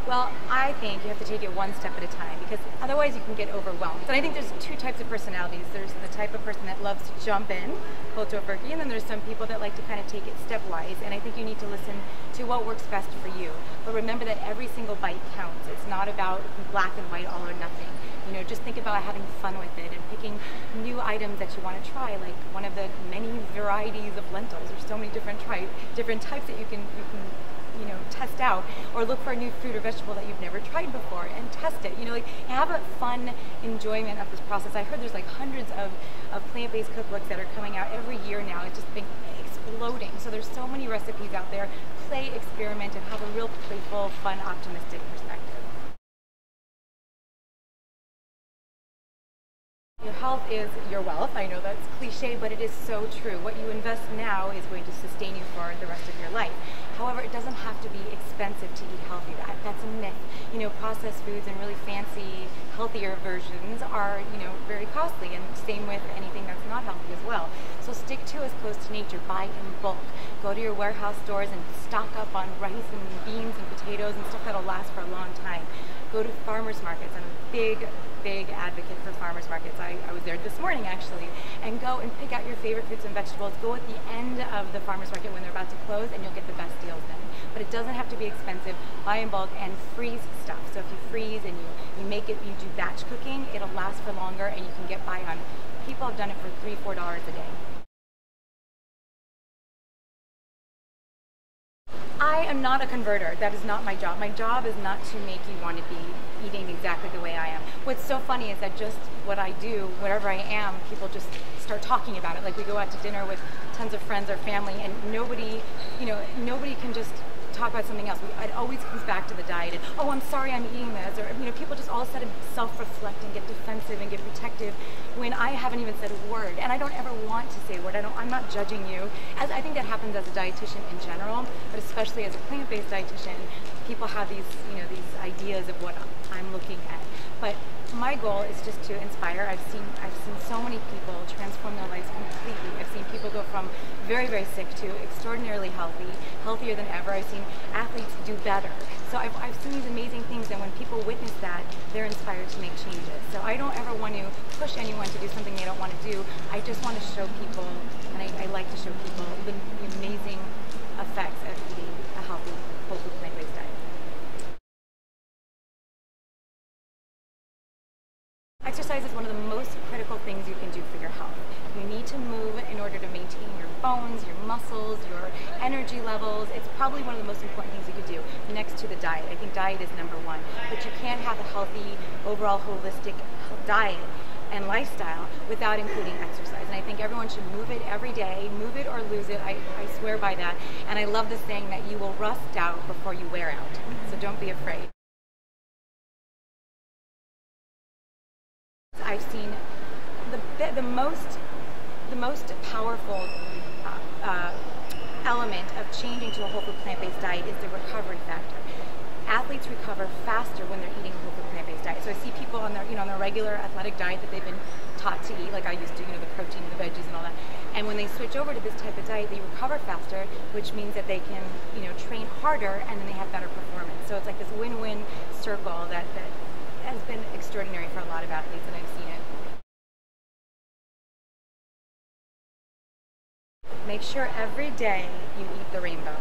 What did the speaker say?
Well, I think you have to take it one step at a time, because otherwise you can get overwhelmed. And I think there's two types of personalities. There's the type of person that loves to jump in, cold turkey, and then there's some people that like to kind of take it stepwise. And I think you need to listen to what works best for you. But remember that every single bite counts. It's not about black and white, all or nothing. You know, just think about having fun with it and picking new items that you want to try, like one of the many varieties of lentils. There's so many different types that you can test out, or look for a new fruit or vegetable that you've never tried before and test it. Have a fun enjoyment of this process. I heard there's like hundreds of plant-based cookbooks that are coming out every year now. It's just been exploding. So there's so many recipes out there. Play, experiment, and have a real playful, fun, optimistic perspective. Your health is your wealth. I know that's cliche, but it is so true. What you invest now is going to sustain you for the rest of your life. However, it doesn't have to be expensive to eat healthy. That's a myth. Processed foods and really fancy, healthier versions are, very costly, and same with anything that's not healthy as well. So stick to as close to nature. Buy in bulk. Go to your warehouse stores and stock up on rice and beans and potatoes and stuff that'll last for a long time. Go to farmers markets. I'm a big advocate for farmers markets. I was there this morning actually, and go and pick out your favorite fruits and vegetables. Go at the end of the farmers market when they're about to close, and you'll get the best deals then. But it doesn't have to be expensive. Buy in bulk and freeze stuff. So if you freeze and you make it, you do batch cooking, it'll last for longer, and you can get by on. People have done it for $3-4 a day. I am not a converter. That is not my job. My job is not to make you want to be eating exactly the way I am. What's so funny is that just what I do, whatever I am, people just start talking about it. Like we go out to dinner with tons of friends or family, and nobody can just talk about something else. It always comes back to the diet, and oh, I'm sorry I'm eating this, or people just all of a sudden self-reflect and get defensive and get protective when I haven't even said a word, and I don't ever want to say a word. I'm not judging you. As I think that happens as a dietitian in general, but especially as a plant-based dietitian, people have these ideas of what I'm looking at. But my goal is just to inspire. I've seen so many people transform their lives completely. I've seen people go from very, very sick to extraordinarily healthy, healthier than ever. I've seen athletes do better. So I've seen these amazing things, and when people witness that, they're inspired to make changes. So I don't ever want to push anyone to do something they don't want to do. I just want to show people, and I like to show people the amazing effects of eating a healthy, whole food, plant-based diet. Exercise is one of the most critical things you can do for your health. You need to move in order to maintain your bones, your muscles, your energy levels. It's probably one of the most important things you could do next to the diet. I think diet is number one, but you can't have a healthy, overall holistic diet and lifestyle without including exercise. And I think everyone should move it every day, move it or lose it. I swear by that. And I love the saying that you will rust out before you wear out. So don't be afraid. I've seen the most powerful element of changing to a whole food plant-based diet is the recovery factor. Athletes recover faster when they're eating a whole food plant-based diet. So I see people on their on their regular athletic diet that they've been taught to eat, like I used to, the protein, the veggies, and all that. And when they switch over to this type of diet, they recover faster, which means that they can train harder, and then they have better performance. So it's like this win-win circle that has been extraordinary for a lot of athletes, and I've seen it. Make sure every day you eat the rainbow.